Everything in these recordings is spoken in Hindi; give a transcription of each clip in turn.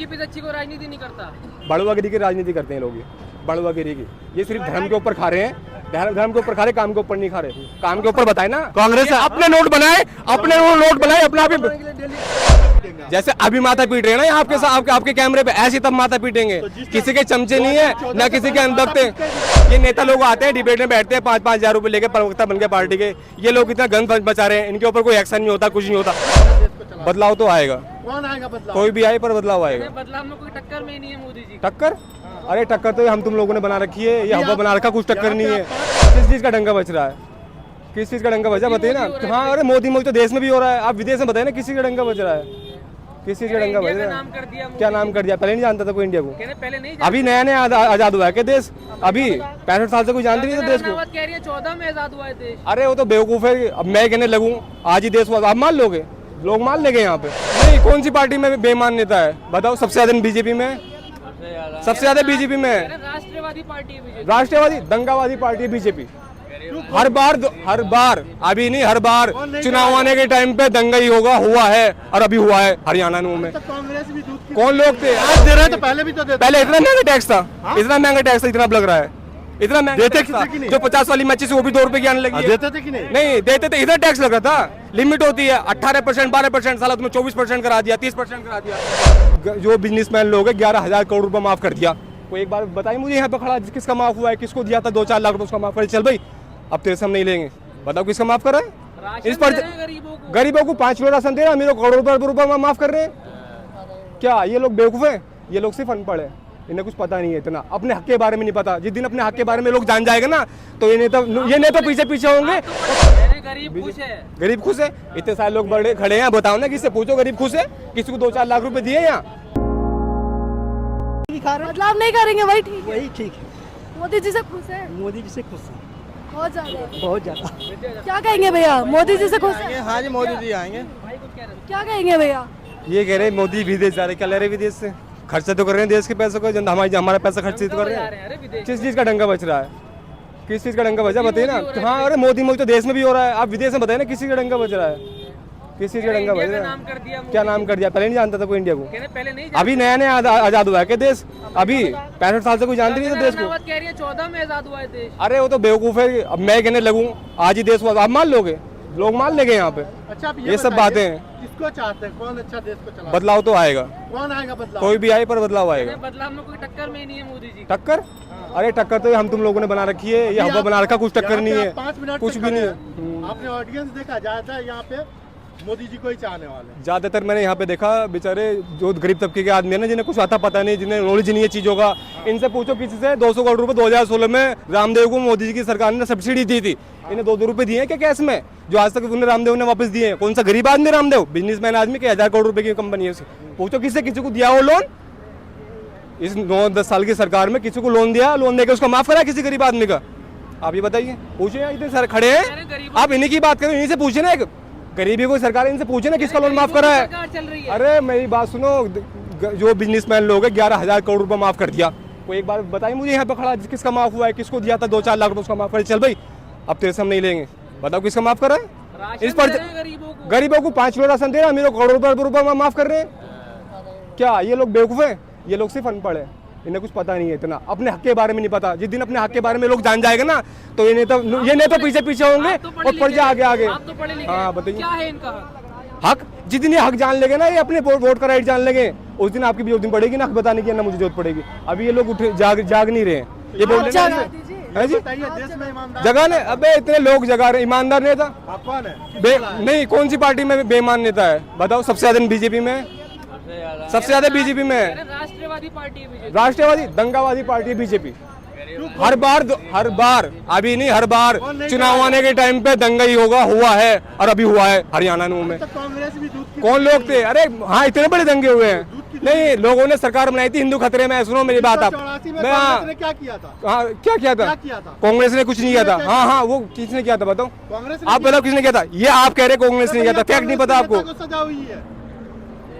बीजेपी सच्ची को राजनीति नहीं करता। बड़वागिरी की राजनीति करते हैं लोग, ये बड़वागिरी की। ये सिर्फ धर्म के ऊपर खा रहे हैं, धर्म के ऊपर खा रहे, काम के ऊपर नहीं खा रहे। काम के ऊपर बताए ना, कांग्रेस अपने नोट बनाए, अपना भी जैसे अभी माथा पीट रहे हैं ना यहाँ आपके साथ, आपके कैमरे पे, ऐसे तब माथा पीटेंगे। किसी के चमचे नहीं है ना किसी के अंदर। ये नेता लोग आते हैं, डिबेट में बैठते हैं, 5-5 हजार रुपए लेके प्रवक्ता बन के पार्टी के। ये लोग इतना गंद मचा रहे हैं, इनके ऊपर कोई एक्शन नहीं होता, कुछ नहीं होता। बदलाव तो आएगा, कौन आएगा बदलाव? कोई भी आए पर बदलाव आएगा। बदलाव में कोई टक्कर में ही नहीं है मोदी जी। टक्कर? अरे टक्कर तो हम तुम लोगों ने बना रखी है, ये हवा बना रखा, कुछ टक्कर नहीं है। किस चीज का डंका बच रहा है? किस चीज का डंका बचा बताइए ना। हाँ, अरे मोदी तो देश में भी हो रहा है, आप विदेश में बताइए ना, किसी का डंका बच रहा है? किस चीज का डंका बच रहा है? क्या नाम कर दिया? पहले नहीं जानता था कोई इंडिया को, पहले नहीं। अभी नया नया आजाद हुआ है क्या देश? अभी 65 साल से कोई जानते नहीं था देश को। कह रही है 14 में आजाद हुआ है देश। अरे वो तो बेवकूफ है, अब मैं कहने लगूं आज ही देश हुआ, आप मान लोगे? लोग मान लेंगे यहाँ पे? नहीं, कौन सी पार्टी में बेईमान नेता है बताओ? सबसे ज्यादा बीजेपी में, सबसे ज्यादा बीजेपी में। राष्ट्रवादी पार्टी है, राष्ट्रवादी दंगावादी पार्टी है बीजेपी। हर बार अभी नहीं, हर बार चुनाव आने के टाइम पे दंगा ही होगा, हुआ है और अभी हुआ है हरियाणा में। तो कांग्रेस भी दूध की कौन लोग थे? आज दे रहे तो पहले भी तो देते। पहले इतना महंगा टैक्स था, इतना महंगा टैक्स था, इतना लग रहा है, इतना महंगा देते टैक्स था। किसी की नहीं? जो 50 वाली मैचेस वो भी 2 रुपए की आने लगी है। देते थे कि नहीं? नहीं देते थे, इधर टैक्स लग रहा था। लिमिट होती है 18%, 12%, साला तुम्हें 24% करा दिया, 30% करा दिया। जो बिजनेसमैन लोग हैं 11,000 करोड़ रुपए माफ कर दिया। कोई एक बार बताइए मुझे यहाँ पे खड़ा, किसका माफ हुआ है, किसको दिया था 2-4 लाख रुपए उसका माफ कर? चल भाई अब तेरे से हम नहीं लेंगे, बताओ किसका माफ कर रहा है? इस पर गरीबों को 5 किलो राशन दे रहा है, मेरे करोड़ों रुपए माफ कर रहे हैं। क्या ये लोग बेवकूफ है? ये लोग सिर्फ अनपढ़ है, इन्हें कुछ पता नहीं है, इतना अपने हक के बारे में नहीं पता। जिस दिन अपने हक के बारे में लोग जान जाएगा ना, तो ये नेता पीछे होंगे। गरीब खुश है? इतने सारे लोग बड़े खड़े हैं, बताओ ना, किससे पूछो गरीब खुश है? किसी को 2-4 लाख रुपए दिए यहाँ? बदलाव नहीं करेंगे, वही ठीक है। वही ठीक है। मोदी जी से खुश है? मोदी जी से खुश है, बहुत ज्यादा। बहुत ज्यादा। क्या कहेंगे भैया, मोदी जी से खुश है? हाँ जी, मोदी जी आएंगे। क्या कहेंगे भैया? ये कह रहे मोदी विदेश जा रहे, क्या ले रहे विदेश से? खर्चा तो कर रहे हैं देश के पैसों को, हमारा पैसा खर्च तो कर रहे हैं। किस चीज का डंका बच रहा है? किस चीज का डंका बचा बताइए ना। हाँ, अरे मोदी तो देश में भी हो रहा है, आप विदेश में बताइए ना, किसी का डंका बच रहा है? किस चीज का डंका बच रहा है? क्या नाम कर दिया? पहले नहीं जानता था कोई इंडिया को, पहले नहीं। अभी नया नया आजाद हुआ है क्या देश? अभी 65 साल से कोई जानते नहीं था देश को। कह रही है 14 में आजाद हुआ है देश। अरे वो तो बेवकूफ है, अब मैं कहने लगूं आज ही देश हुआ, आप मान लोगे? लोग मान लेंगे यहाँ पे। अच्छा, अब ये सब बातें हैं। किसको चाहते हैं? कौन अच्छा देश को चला? बदलाव तो आएगा, कौन आएगा बदलाव? कोई भी आए पर बदलाव आएगा। बदलाव में कोई टक्कर में ही नहीं है मोदी जी। टक्कर? अरे टक्कर तो हम तुम लोगों ने बना रखी है, ये हवा बना रखा, कुछ टक्कर नहीं है, 5 मिनट कुछ भी नहीं है। आपने ऑडियंस देखा ज्यादा यहाँ पे मोदी जी को ही चाहने वाले। ज्यादातर मैंने यहाँ पे देखा बेचारे जो गरीब तबके के आदमी है ना, जिन्हें कुछ आता पता नहीं, जिन्हें नॉलेज नहीं है चीजों का, इनसे पूछो किसी से 200 करोड़ रुपए 2016 में रामदेव को मोदी जी की सरकार ने सब्सिडी दी थी, इन्हें 2-2 रुपए दिए क्या कैश में, जो आज तक उन्हें रामदेव ने वापस दिए? कौन सा गरीब आदमी रामदेव? बिजनेसमैन आदमी के 1000 करोड़ रुपए की कंपनी है, पूछो किसी को दिया हो लोन? इस 9-10 साल की सरकार में किसी को लोन दिया? लोन देकर उसको माफ करा किसी गरीब आदमी का? आप ये बताइए, पूछे इतने सारे खड़े हैं, आप इन्हीं की बात करें, इन्हीं से पूछे ना, एक गरीबी को सरकार, इनसे पूछे ना किसका लोन माफ करा है? अरे मेरी बात सुनो, जो बिजनेसमैन लोग हैं 11,000 करोड़ रुपए माफ कर दिया। कोई एक बार बताइए मुझे यहाँ पे खड़ा, किसका माफ हुआ है, किसको दिया था 2-4 लाख रुपए उसका माफ कर? चल भाई अब तेरे से हम नहीं लेंगे, बताओ किसका माफ करा है? इस पर गरीबों को 5 किलो राशन दे रहा है, मेरे करोड़ों रुपए माफ कर रहे हैं। क्या ये लोग बेवकूफ है? ये लोग सिर्फ अनपढ़ है, इन्हें कुछ पता नहीं है, इतना अपने हक के बारे में नहीं पता। जिस दिन अपने हक के बारे में लोग जान जाएगा ना, तो ये नेता पीछे होंगे और प्रजा आगे। हाँ बताइए, क्या है इनका हक? जिस दिन ये हक जान लेंगे ना, ये अपने वोट का राइट जान लेंगे, उस दिन आपकी भी जरूरत पड़ेगी ना हक बताने की, ना मुझे जरूरत पड़ेगी। अभी ये लोग जाग नहीं रहे हैं, ये बोल रहे हैं जी जगह ने। अबे इतने लोग जगा रहे, ईमानदार नेता कौन है? नहीं, कौन सी पार्टी में बेईमान नेता है बताओ? सबसे ज्यादा बीजेपी में, सबसे ज्यादा बीजेपी में। राष्ट्रवादी पार्टी है, राष्ट्रवादी दंगावादी पार्टी है बीजेपी। हर बार अभी नहीं, हर बार चुनाव आने के टाइम पे दंगा ही होगा, हुआ है और अभी हुआ है हरियाणा में। तो कांग्रेस भी दूध की कौन लोग थे? अरे हाँ, इतने बड़े दंगे हुए हैं। नहीं, लोगों ने सरकार बनाई थी हिंदू खतरे में, सुनो मेरी बात आप। मैं क्या किया था? हाँ, क्या किया था? कांग्रेस ने कुछ नहीं किया था। हाँ, वो किसने किया था बताओ? आप बताओ किसने किया था? ये आप कह रहे कांग्रेस ने किया था, फैक्ट नहीं पता आपको? सजा हुई है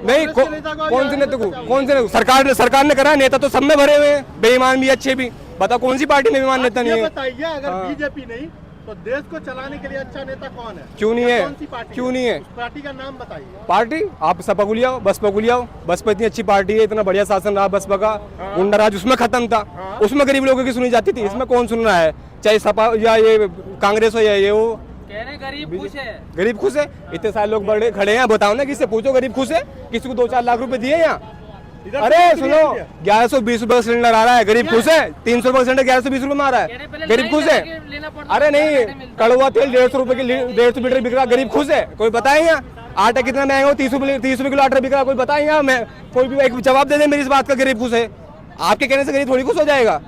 नहीं, कौन से नेता को? कौन से सरकार ने करा? नेता तो सब में भरे हुए हैं, बेईमान भी अच्छे भी। बताओ कौन सी पार्टी में बेईमान नेता नहीं है? बताइए, अगर बीजेपी नहीं तो देश को चलाने के लिए अच्छा नेता कौन है? क्यों नहीं है? कौन सी पार्टी क्यों नहीं है? उस पार्टी का नाम बताइए। पार्टी आप सपा को लियाओ, बसपा को लियाओ। बसपा इतनी अच्छी पार्टी है, इतना बढ़िया शासन रहा बसपा का। गुंडा राज उसमें खत्म था, उसमें गरीब लोगों की सुनी जाती थी, इसमें कौन सुन रहा है? चाहे सपा या ये कांग्रेस हो या ये हो। कह रहे गरीब खुश है। गरीब खुश है? इतने सारे लोग बड़े खड़े हैं, बताओ ना, किससे पूछो गरीब खुश है? किसी को 2-4 लाख रुपए दिए यहाँ? अरे सुनो, 1120 रुपए का सिलेंडर आ रहा है, गरीब खुश है? 300 रुपए का सिलेंडर 1120 रुपए में आ रहा है, गरीब खुश है? अरे नहीं, कड़वा तेल 150 रुपए की 150 लीटर बिक रहा, गरीब खुश है? कोई बताए यहाँ? आटा कितना महंगा हो? 30 रुपए किलो आटा बिक रहा, कोई बताए यहाँ? मैं कोई भी एक जवाब दे दे मेरी इस बात का, गरीब खुश है? आपके कहने से गरीब थोड़ी खुश हो जाएगा?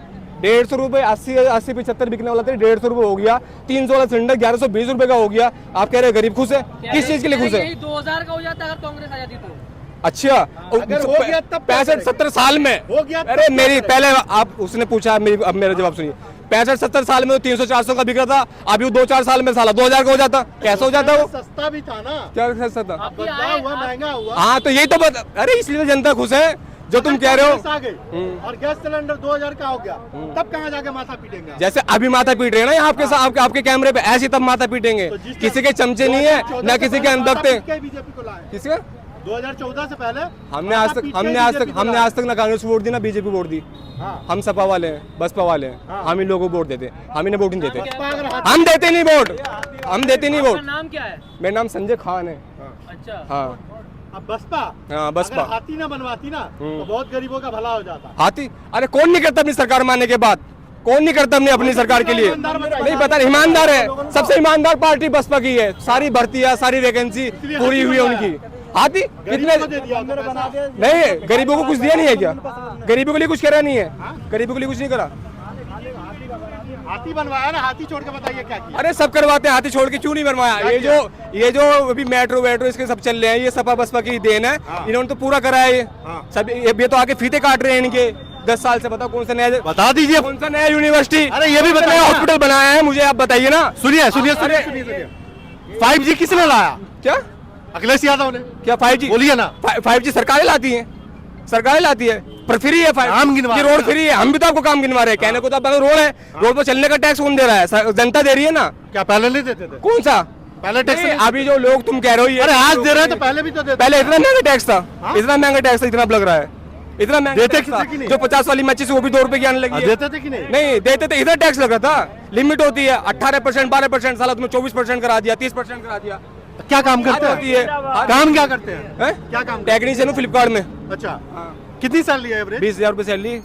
150 रुपए 80-75 बिकने वाला था, 150 रुपए हो गया। 300 वाला सिलेंडर 1120 रुपए का हो गया। आप कह रहे हैं गरीब खुश है? किस चीज के लिए खुश है? 2000 का हो जाता अगर कांग्रेस आ जाती तो। अच्छा, अगर हो गया तब 65-70 साल में हो गया तब अरे मेरी पहले आप उसने पूछा, अब मेरा जवाब सुनिए। 65-70 साल में 300-400 का बिक रहा था, अभी वो 2-4 साल में साला 2000 का हो जाता। कैसे हो जाता वो? सस्ता भी था ना, क्या सस्ता था? बदलाव हुआ, महंगा हुआ। हाँ तो यही तो अरे इसलिए जनता खुश है जो तुम कह रहे हो। आ गई और गैस सिलेंडर 2000 का हो गया, तब कहाँ जाके माथा पीटेंगे? जैसे अभी माथा पीट रहे हैं ना आपके साथ, आपके कैमरे पे, ऐसे तब माथा पीटेंगे। तो जिसने किसी के चमचे नहीं है ना किसी के अंदर। बीजेपी को लाए किसका? 2014 से पहले हमने आज तक ना कांग्रेस वोट दी ना बीजेपी वोट दी। हम सपा वाले हैं, बसपा वाले हैं, हम इन लोगों को वोट देते हैं, हम इन्हें वोट नहीं देते। हम देते नहीं वोट, हम देते नहीं वोट। नाम क्या है? मेरा नाम संजय खान है। अच्छा, हाँ अब बसपा, हाँ बसपा। अगर हाथी ना बनवाती ना तो बहुत गरीबों का भला हो जाता। हाथी? अरे कौन नहीं करता अपनी सरकार मानने के बाद? कौन नहीं करता अपनी सरकार के लिए? नहीं पता, ईमानदार है, सबसे ईमानदार पार्टी बसपा की है। सारी भर्तियां, सारी वैकेंसी पूरी हुई है उनकी। हाथी कितने नहीं, गरीबों को कुछ दिया नहीं है क्या? गरीबों के लिए कुछ करा नहीं है, गरीबों के लिए कुछ नहीं करा। हाथी बनवाया ना, हाथी छोड़ के बताइए क्या किया? अरे सब करवाते हैं, हाथी छोड़ के क्यों नहीं बनवाया? ये जो अभी मेट्रो वेट्रो इसके सब चल रहे हैं, ये सपा बसपा की देन है। इन्होंने तो पूरा कराया ये सब। ये तो आके फीते काट रहे हैं इनके 10 साल से। बताओ कौन सा नया, बता दीजिए कौन सा नया यूनिवर्सिटी? अरे ये भी बताइए, हॉस्पिटल बनाया है, मुझे आप बताइए ना। सुनिए 5G किसने लाया? क्या अखिलेश यादव ने। क्या 5G? बोलिए ना। 5G सरकारें लाती हैं, सरकारें लाती है, पर फ्री है। काम गिनवा ये रोड फ्री है, हम भी तो आपको काम गिनवा रहे हैं। कहने को तो आप रोड है, रोड पर चलने का टैक्स कौन दे रहा है? जनता दे रही है ना। क्या पहले नहीं देते थे? कौन सा पहले टैक्स? अभी जो लोग तुम कह रहे हो ये, अरे आज दे रहे हैं तो पहले भी तो देते। पहले इतना महंगा टैक्स था, इतना महंगा टैक्स था, इतना लग रहा है, इतना महंगा देते टैक्स था। कि नहीं? जो 50 वाली मैचेस वो भी 2 रुपए की आने लगी है। देते थे कि नहीं? नहीं देते थे, इधर टैक्स लग रहा था। लिमिट होती है 18%, 12%, साला तुम्हें 24% करा दिया, 30% करा दिया। क्या काम करते होती है हैं? काम क्या करते हैं? हैं? क्या काम? टेक्नीशियन हूँ फ्लिपकार्ट में। अच्छा, कितनी सैलरी है एवरेज? 20,000 रुपए सैलरी।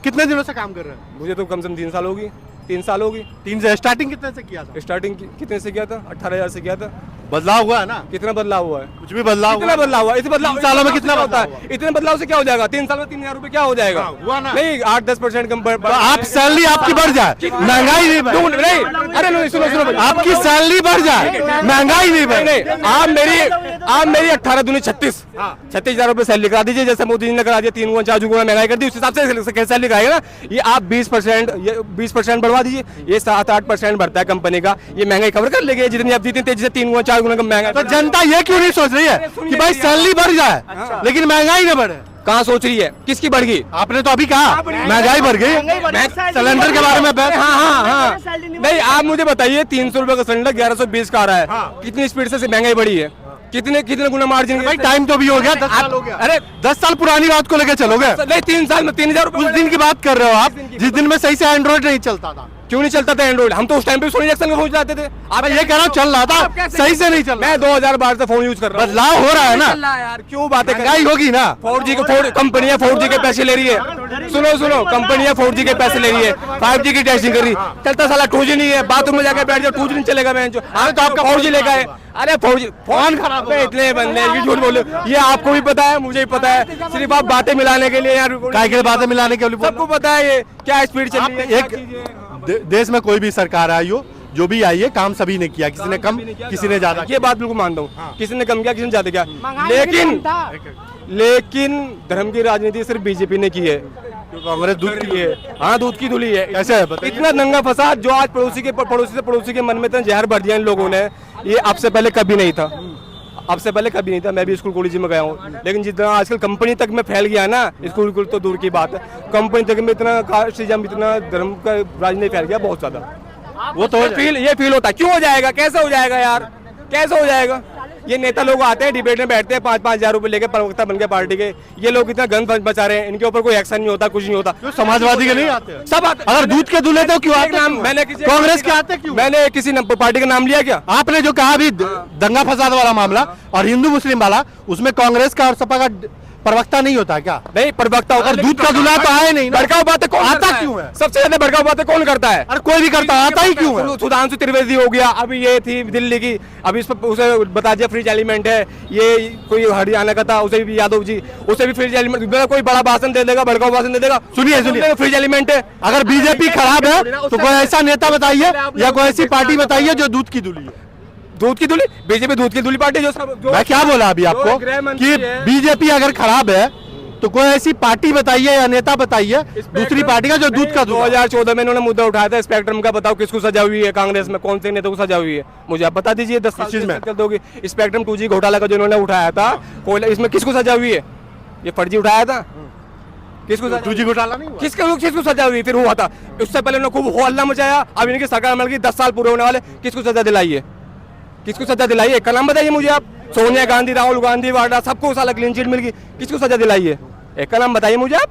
कितने दिनों से काम कर रहे हैं? मुझे तो कम से कम 3 साल होगी, 3 साल होगी। 3 से। स्टार्टिंग कितने से किया था? स्टार्टिंग कितने से किया था? 18,000 से किया था। बदलाव हुआ है ना? कितना बदलाव हुआ है? कुछ भी बदलाव कितना बदलाव हुआ? इस बदलाव 3 सालों में कितना होता है? इतने बदलाव से क्या हो जाएगा? 3 साल में 3,000 रुपए क्या हो जाएगा? हुआ ना? नहीं 8-10% कम। तो आप सैलरी आपकी बढ़ जाए, महंगाई नहीं बढ़े। नहीं, अरे नहीं, सुनो आपकी सैलरी बढ़ जाए, महंगाई नहीं बढ़े। नहीं, आप मेरी 18 दूनी 36 36,000 रुपए सैलरी करा दीजिए, जैसे मोदी जी ने करा दिया। 3 गुना 4 गुना महंगाई कर दी, उस हिसाब से सैलरी कराएगा ना। ये आप 20% बढ़वा दीजिए, ये 7-8% बढ़ता है कंपनी का। ये महंगाई कवर कर लेगी जितनी आप जितनी तेजी से 3 गुना 4 गुना कम महंगा। तो जनता ये क्यों नहीं सोच रही है कि भाई सैलरी बढ़ जाए लेकिन महंगाई न बढ़े? कहाँ सोच रही है? किसकी बढ़ गई? आपने तो अभी कहा महंगाई बढ़ गई। सिलेंडर के बारे में हाँ। नहीं आप मुझे बताइए, 300 रुपए का सिलेंडर 1120 का आ रहा है। कितनी स्पीड से महंगाई बढ़ी है? कितने गुना मार्जिन? भाई टाइम तो भी हो गया, 10 साल हो गया। अरे 10 साल पुरानी बात को लेके चलोगे? नहीं 3 साल में 3,000 रुपए। उस दिन की बात कर रहे हो आप जिस दिन में सही से एंड्रॉइड नहीं चलता था। क्यों नहीं चलता था एंड्रॉइड? हम तो उस टाइम पे सोनी जंक्शन में पहुंच जाते थे। आप ये कह रहा हूँ चल रहा था, सही से नहीं चल रहा। मैं 2012 से फोन यूज कर रहा हूँ। बदलाव हो रहा है ना यार, क्यों बातें महंगाई होगी ना। 4G को कंपनियां 4G के पैसे ले रही है। सुनो कंपनियां 4G के पैसे ले रही है, 5G की टेस्टिंग कर रही है। चलता साला 2G नहीं है, बाथरूम में जाकर बैठ जाओ 2G नहीं चलेगा। मैं तो आपका 4G लेकर है। अरे 4G फोन खराब है, इतने बंदे ये झूठ बोले। ये आपको भी पता है, मुझे भी पता है, सिर्फ आप बातें मिलाने के लिए यार। काय के बातें मिलाने के लिए सबको पता है ये क्या स्पीड चल रही है। एक देश में कोई भी सरकार आई हो, जो भी आई है, काम सभी ने किया, किसी ने कम किसी ने ज्यादा। ये बात बिल्कुल मानता हूँ, किसी ने कम किया किसी ने ज्यादा किया। लेकिन धर्म की राजनीति सिर्फ बीजेपी ने की है, कांग्रेस दूध की है। हाँ दूध की धुली है। कैसे है बताइए? इतना दंगा फसाद जो आज पड़ोसी के मन में इतना जहर भर दिया इन लोगों ने, ये अब से पहले कभी नहीं था। अब से पहले कभी नहीं था। मैं भी स्कूल कॉलेज में गया हूँ, लेकिन जितना आजकल कंपनी तक में फैल गया ना, स्कूल तो दूर की बात है, कंपनी तक में इतना कास्टिज्म, इतना धर्म का राजनीति फैल गया बहुत ज्यादा। वो तो हो जाएगा। ये फील होता है। क्यों हो जाएगा? कैसे हो जाएगा यार? कैसे हो जाएगा? ये नेता लोग आते हैं, डिबेट में बैठते हैं, 5-5 हजार रुपए लेके प्रवक्ता बन के पार्टी के। ये लोग इतना गंद बचा रहे हैं, इनके ऊपर कोई एक्शन नहीं होता, कुछ नहीं होता। क्यों समाजवादी के नहीं आते? सब आते। अगर दूध के दूल्हे तो क्यों एक आते? नाम क्यों? मैंने किसी कांग्रेस के आते क्यों? मैंने किसी पार्टी का नाम लिया क्या? आपने जो कहा अभी दंगा फसाद वाला मामला और हिंदू मुस्लिम वाला, उसमें कांग्रेस का और सपा का प्रवक्ता नहीं होता क्या? नहीं, प्रवक्ता होता अगर दूध का दूल्हा तो आए नहीं ना। भड़काऊ बातें कौन आता करता क्यों है? सबसे ज्यादा भड़काऊ बातें कौन करता है? अरे कोई भी करता, आता ही क्यों है? सुधांशु त्रिवेदी हो गया, अभी ये थी दिल्ली की, अभी इस पर उसे बता दिया फ्रीज एलिमेंट है। ये कोई हरियाणा का था, उसे भी यादव जी, उसे भी फ्रीज एलिमेंट। कोई बड़ा भाषण दे देगा, भड़काऊ भाषण दे देगा। सुनिए फ्रीज एलिमेंट है। अगर बीजेपी खराब है तो कोई ऐसा नेता बताइए या कोई ऐसी पार्टी बताइए जो दूध की दूल्ही है। दूध की दूल्ही? बीजेपी दूध की दूल्ही पार्टी जो मैं क्या बोला अभी आपको कि बीजेपी अगर खराब है तो कोई ऐसी पार्टी बताइए या नेता बताइए दूसरी पार्टी का जो दूध का दूल्हा। 2014 में इन्होंने मुद्दा उठाया था स्पेक्ट्रम का। बताओ किसको सजा हुई है कांग्रेस में? कौन से नेता को सजा हुई है? मुझे आप बता दीजिए। 10 चीज में कर दोगे? स्पेक्ट्रम 2G घोटाला का जो इन्होंने उठाया था, इसमें किसको सजा हुई है? ये फर्जी उठाया था। किसको सजा? 2G घोटाला नहीं हुआ? किसको सजा हुई? फिर हुआ था। उससे पहले उन्होंने खूब हल्ला मचाया। अब इनकी सरकार मिल गई, 10 साल पूरे होने वाले। किसको सजा दिलाई है? किसको सजा दिलाई है? एक का नाम बताइए मुझे आप। सोनिया गांधी, राहुल गांधी, वाड्रा, सबको साला क्लीन चिट मिल गई। किसको सजा दिलाई है? एक का नाम बताइए मुझे आप।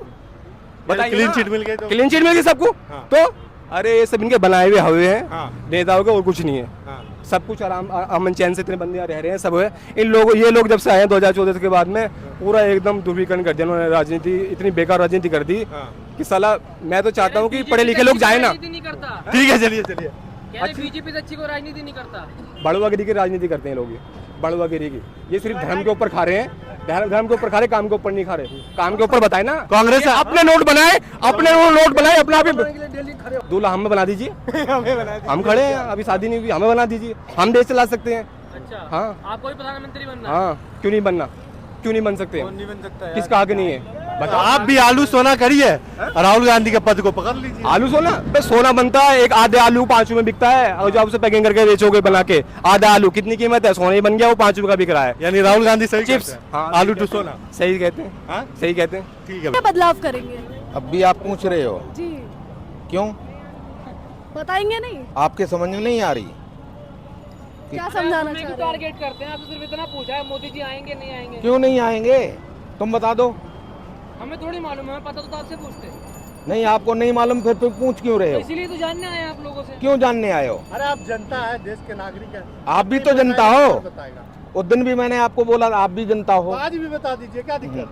बताइए। क्लीन चिट मिल गई तो? क्लीन चिट मिल गई सबको। हाँ। तो अरे ये सब इनके बनाए हुए हवे हैं। हाँ। नेताओं के और कुछ नहीं है। हाँ। सब कुछ आराम अमन चैन से इतने बंदे रह रहे हैं, सब है। इन लोगों ये लोग जब से आए हैं 2014 के बाद में, पूरा एकदम ध्रुवीकरण कर दिया इन्होंने। राजनीति इतनी बेकार राजनीति कर दी कि साला मैं तो चाहता हूँ कि पढ़े लिखे लोग जाए ना। नहीं करता। ठीक है, चलिए चलिए। बीजेपी से अच्छी को राजनीति नहीं करता। बड़ुआगिरी की राजनीति करते हैं लोग, ये बड़ुआगिरी की। ये सिर्फ धर्म के ऊपर खा रहे हैं, धर्म के ऊपर खा रहे, काम के ऊपर नहीं खा रहे। काम के ऊपर बताए ना। कांग्रेस अपने नोट बनाए, अपना भी दूल्हा हमें बना दीजिए। हम खड़े हैं, अभी शादी नहीं हुई, हमें बना दीजिए, हम देश चला सकते हैं। अच्छा, हाँ, आपको भी प्रधानमंत्री बनना? हाँ, क्यों नहीं बनना? क्यों नहीं बन सकते? नहीं बन सकता। किसका हक नहीं है? बताओ। आप भी आलू सोना करिए, राहुल गांधी के पद को पकड़ लीजिए। आलू सोना? बस सोना बनता है, एक आधे आलू 5 रुपए में बिकता है, और जो आप उसे पैकिंग करके बेचोगे बना के, आधा आलू कितनी कीमत है? सोना ही बन गया, वो 5 रुपए का बिक रहा है। यानी राहुल गांधी सही चिप्स। कहते हैं। हाँ, आलू टू सोना सही कहते हैं। हाँ? सही कहते हैं। ठीक है। क्या बदलाव करेंगे? अब भी आप पूछ रहे हो जी, क्यों? बताएंगे नहीं? आपके समझ में नहीं आ रही? क्या समझाना चाह रहे हैं? टारगेट करते हैं। आपसे सिर्फ इतना पूछा है, मोदी जी आएंगे नहीं आएंगे? क्यों नहीं आएंगे? तुम बता दो। हमें थोड़ी मालूम है, पता तो आपसे पूछते। नहीं, आपको नहीं मालूम, फिर पूछ क्यों रहे हो? इसीलिए तो जानने आए हैं आप लोगों से। क्यों जानने आए हो? अरे आप जनता है, देश के नागरिक है। आप भी तो जनता हो। बताएगा। उस दिन भी मैंने आपको बोला आप भी जनता हो। आज भी बता दीजिए, क्या दिक्कत?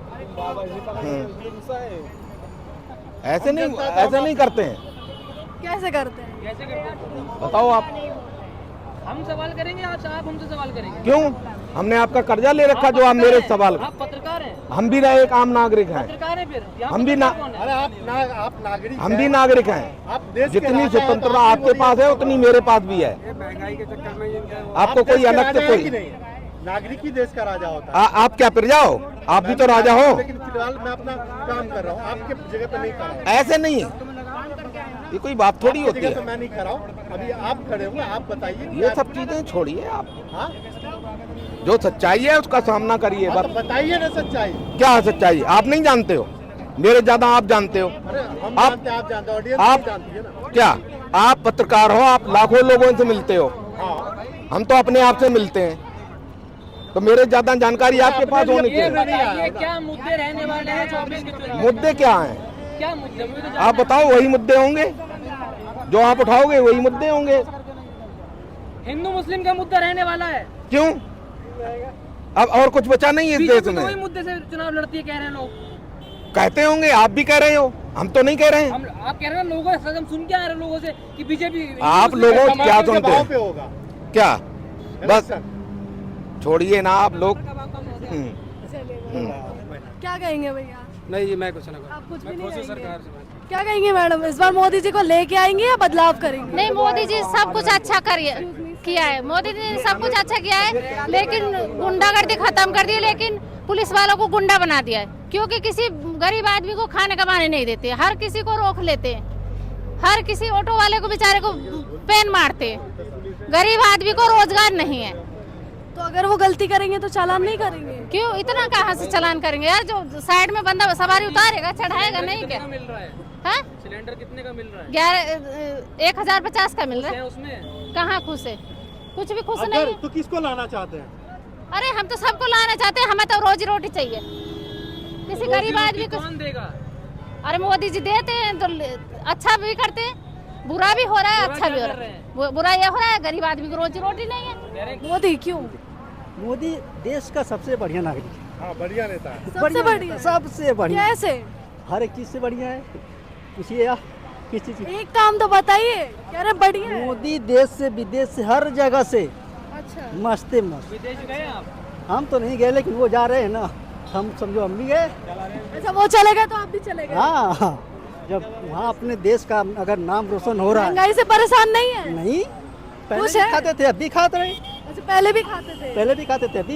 ऐसे नहीं करते हैं। कैसे करते हैं? कैसे करते हैं? बताओ आप। हम सवाल करेंगे आपसे, आप हमसे सवाल करेंगे। क्यों? हमने आपका कर्जा ले रखा जो आप मेरे सवाल। आप पत्रकार हैं? हम भी रहे एक आम नागरिक हैं। पत्रकार हैं फिर? यहाँ हम भी पत्रकार कौन है? अरे आप नागरिक हम भी नागरिक हैं। आप देश के जितनी राजा हैं, स्वतंत्रता तो आप आपके पास है उतनी मेरे पास भी है। आपको कोई अलग से कोई नहीं, नागरिक ही देश का राजा होता है। आप क्या प्रजा हो? आप भी तो राजा हो। लेकिन फिलहाल मैं अपना काम कर रहा हूँ, आपके जगह पे नहीं कर रहा हूँ। ऐसे नहीं है, ये कोई बात थोड़ी आपकी होती जगह है। तो मैं नहीं कर रहा हूँ। अभी आप खड़े हुए, आप बताइए। ये सब चीजें छोड़िए आप। हाँ? जो सच्चाई है उसका सामना करिए। हाँ, तो बस बताइए ना सच्चाई। क्या है सच्चाई? आप नहीं जानते हो, मेरे ज्यादा आप जानते हो। अरे हम आप- जानते हैं, आप जानते हो, ऑडियंस आप- नहीं जानती है ना। क्या आप पत्रकार हो? आप लाखों लोगों से मिलते हो, हाँ, हम तो अपने आप से मिलते हैं, तो मेरे ज्यादा जानकारी आपके पास होनी ये चाहिए। बताइए क्या मुद्दे रहने वाले हैं 24 के चुनाव? मुद्दे क्या हैं? क्या मुद्दे? मुझे तो जानना आप बताओ, वही मुद्दे होंगे जो आप उठाओगे, वही मुद्दे होंगे। है। हिंदू मुस्लिम का मुद्दा रहने वाला है। क्यों? अब और कुछ बचा नहीं है इस बीजेपी देश तो वही में। मुद्दे से चुनाव लड़ती है, कह रहे हैं लोग। कहते होंगे, आप भी कह रहे हो, हम तो नहीं कह रहे हैं। आप कह रहे हैं लोगों से, हम सुन के आ रहे हैं लोगों से कि बीजेपी। आप लोगों क्या टमाटर के सुनते भाव हैं? पे होगा क्या? बस इलेक्शन। छोड़िए ना आप लोग। क्या कहेंगे भैया? नहीं जी, मैं कुछ ना आप कुछ भी नहीं कहेंगे? क्या कहेंगे मैडम? इस बार मोदी जी को लेके आएंगे या बदलाव करेंगे? नहीं, मोदी जी सब कुछ अच्छा किया है। मोदी जी ने सब कुछ अच्छा किया है, लेकिन गुंडागर्दी खत्म कर दी है, लेकिन पुलिस वालों को गुंडा बना दिया है। क्योंकि किसी गरीब आदमी को खाने कमाने नहीं देते, हर किसी को रोक लेते हैं, हर किसी ऑटो वाले को बेचारे को पेन मारते हैं। गरीब आदमी को रोजगार नहीं है, तो अगर वो गलती करेंगे तो चालान नहीं करेंगे? क्यों इतना कहाँ से चालान करेंगे यार? जो साइड में बंदा सवारी उतारेगा चढ़ाएगा नहीं क्या? मिल रहा है हाँ सिलेंडर कितने का मिल रहा है? 1050 का मिल रहा है। उसमें कहाँ खुश है? कुछ भी खुश नहीं अगर है। तो किसको लाना चाहते हैं? अरे हम तो सबको लाना चाहते हैं, हमें तो रोजी रोटी चाहिए। किसी गरीब आदमी को कौन देगा? अरे मोदी जी देते हैं तो अच्छा भी करते हैं, बुरा भी हो रहा है अच्छा भी हो रहा है। बुरा ये हो रहा है गरीब आदमी को रोजी रोटी नहीं है। मोदी क्यों? मोदी देश का सबसे बढ़िया नागरिक है। हाँ, बढ़िया नेता है। सबसे बढ़िया? सबसे बढ़िया, कैसे? हर एक चीज से बढ़िया है। पूछिए या किस चीज की? एक काम तो बताइए। कह रहे बढ़िया है। मोदी देश से विदेश से हर जगह से अच्छा, मस्ते मस्त। विदेश गए आप? हम तो नहीं गए लेकिन वो जा रहे हैं ना, हम समझो हम भी गए। अच्छा वो चलेगा तो आप भी चलेगा? हाँ, जब वहाँ अपने देश का अगर नाम रोशन हो रहा है। महंगाई से परेशान नहीं है? नहीं, पहले खुश भी है? खाते थे, अभी खाते रहे। अच्छा पहले भी खाते थे? पहले भी खाते थे, अभी